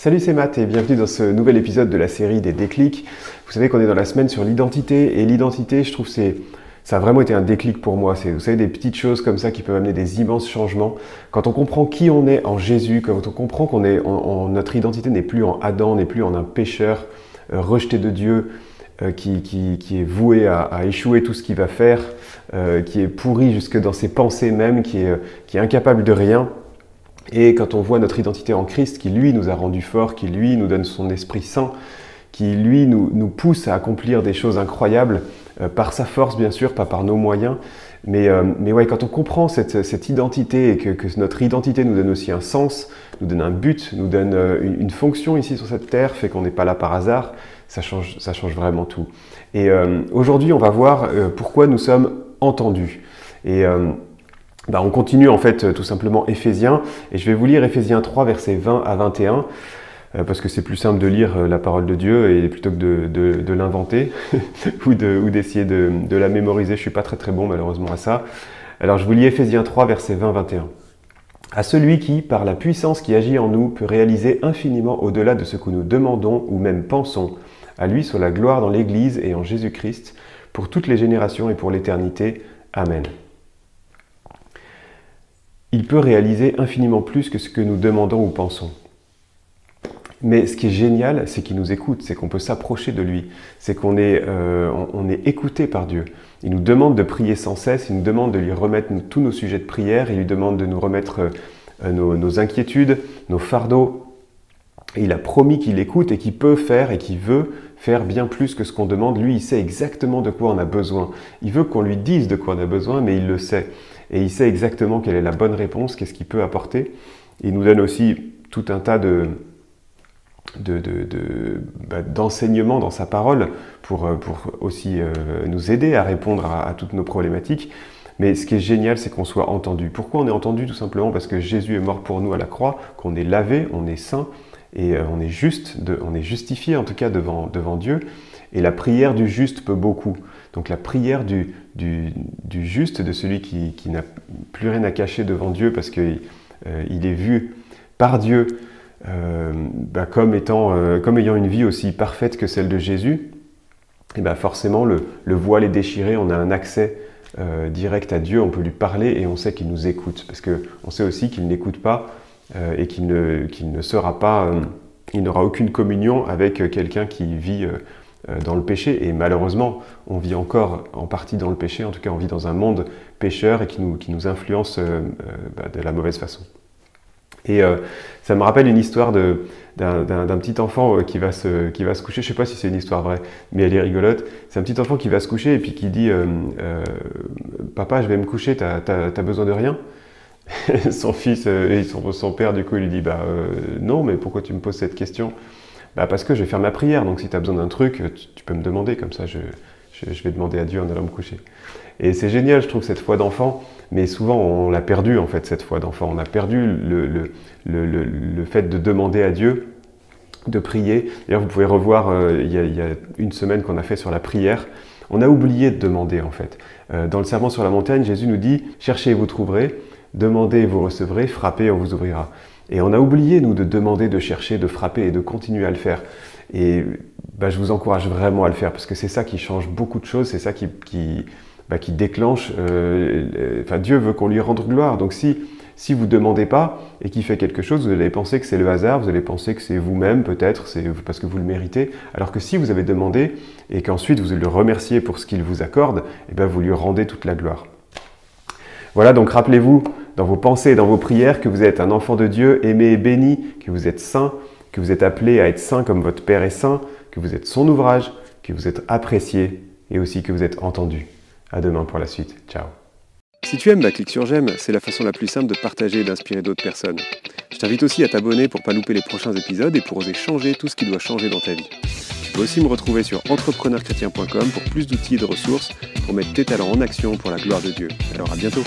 Salut, c'est Matt et bienvenue dans ce nouvel épisode de la série des déclics. Vous savez qu'on est dans la semaine sur l'identité et l'identité, je trouve ça a vraiment été un déclic pour moi. C'est, vous savez, des petites choses comme ça qui peuvent amener des immenses changements. Quand on comprend qui on est en Jésus, quand on comprend notre identité n'est plus en Adam, n'est plus en un pécheur rejeté de Dieu, qui est voué à échouer tout ce qu'il va faire, qui est pourri jusque dans ses pensées même, qui est incapable de rien. Et quand on voit notre identité en Christ, qui lui nous a rendus forts, qui lui nous donne son Esprit Saint, qui lui nous pousse à accomplir des choses incroyables, par sa force bien sûr, pas par nos moyens, mais ouais, quand on comprend cette identité et que notre identité nous donne aussi un sens, nous donne un but, nous donne une fonction ici sur cette terre, fait qu'on n'est pas là par hasard, ça change vraiment tout. Et aujourd'hui, on va voir pourquoi nous sommes entendus. Et on continue en fait tout simplement Éphésiens, et je vais vous lire Éphésiens 3 versets 20 à 21, parce que c'est plus simple de lire la parole de Dieu et plutôt que de l'inventer ou d'essayer de la mémoriser. Je suis pas très bon malheureusement à ça. Alors je vous lis Éphésiens 3 versets 20-21. À celui qui, par la puissance qui agit en nous, peut réaliser infiniment au-delà de ce que nous demandons ou même pensons, à lui soit la gloire dans l'Église et en Jésus-Christ, pour toutes les générations et pour l'éternité. Amen. Il peut réaliser infiniment plus que ce que nous demandons ou pensons. Mais ce qui est génial, c'est qu'il nous écoute, c'est qu'on peut s'approcher de lui, c'est qu'on est, on est écouté par Dieu. Il nous demande de prier sans cesse, il nous demande de lui remettre tous nos sujets de prière, il lui demande de nous remettre nos inquiétudes, nos fardeaux. Et il a promis qu'il écoute et qu'il peut faire et qu'il veut faire bien plus que ce qu'on demande. Lui, il sait exactement de quoi on a besoin. Il veut qu'on lui dise de quoi on a besoin, mais il le sait. Et il sait exactement quelle est la bonne réponse, qu'est-ce qu'il peut apporter. Il nous donne aussi tout un tas d'enseignements dans sa parole pour aussi nous aider à répondre à toutes nos problématiques. Mais ce qui est génial, c'est qu'on soit entendu. Pourquoi on est entendu? Tout simplement parce que Jésus est mort pour nous à la croix, qu'on est lavé, on est saint, et on est justifié en tout cas devant Dieu. Et la prière du juste peut beaucoup. Donc la prière du juste, de celui qui n'a plus rien à cacher devant Dieu parce qu'il est vu par Dieu comme ayant une vie aussi parfaite que celle de Jésus, et forcément le voile est déchiré, on a un accès direct à Dieu, on peut lui parler et on sait qu'il nous écoute. Parce qu'on sait aussi qu'il n'écoute pas et qu'il ne sera pas, il n'aura aucune communion avec quelqu'un qui vit dans le péché, et malheureusement on vit encore en partie dans le péché, en tout cas on vit dans un monde pécheur et qui nous influence de la mauvaise façon. Et ça me rappelle une histoire d'un petit enfant qui va se coucher. Je sais pas si c'est une histoire vraie, mais elle est rigolote. C'est un petit enfant qui va se coucher et puis qui dit papa, je vais me coucher, t'as besoin de rien? Son fils et son père du coup il lui dit non, mais pourquoi tu me poses cette question? Parce que je vais faire ma prière, donc si tu as besoin d'un truc, tu peux me demander, comme ça je vais demander à Dieu en allant me coucher. Et c'est génial, je trouve, cette foi d'enfant, mais souvent on l'a perdu en fait, cette foi d'enfant. On a perdu le fait de demander à Dieu, de prier. D'ailleurs, vous pouvez revoir, il y a une semaine qu'on a fait sur la prière, on a oublié de demander en fait. Dans le Sermon sur la montagne, Jésus nous dit « Cherchez et vous trouverez, demandez et vous recevrez, frappez et on vous ouvrira ». Et on a oublié, nous, de demander, de chercher, de frapper et de continuer à le faire. Et je vous encourage vraiment à le faire, parce que c'est ça qui change beaucoup de choses, c'est ça qui déclenche... Dieu veut qu'on lui rende gloire. Donc si vous ne demandez pas et qu'il fait quelque chose, vous allez penser que c'est le hasard, vous allez penser que c'est vous-même peut-être, c'est parce que vous le méritez. Alors que si vous avez demandé et qu'ensuite vous le remerciez pour ce qu'il vous accorde, vous lui rendez toute la gloire. Voilà, donc rappelez-vous dans vos pensées et dans vos prières que vous êtes un enfant de Dieu, aimé et béni, que vous êtes saint, que vous êtes appelé à être saint comme votre Père est saint, que vous êtes son ouvrage, que vous êtes apprécié et aussi que vous êtes entendu. À demain pour la suite. Ciao. Si tu aimes, clique sur j'aime, c'est la façon la plus simple de partager et d'inspirer d'autres personnes. Je t'invite aussi à t'abonner pour ne pas louper les prochains épisodes et pour oser changer tout ce qui doit changer dans ta vie. Tu peux aussi me retrouver sur entrepreneurchrétien.com pour plus d'outils et de ressources pour mettre tes talents en action pour la gloire de Dieu. Alors à bientôt.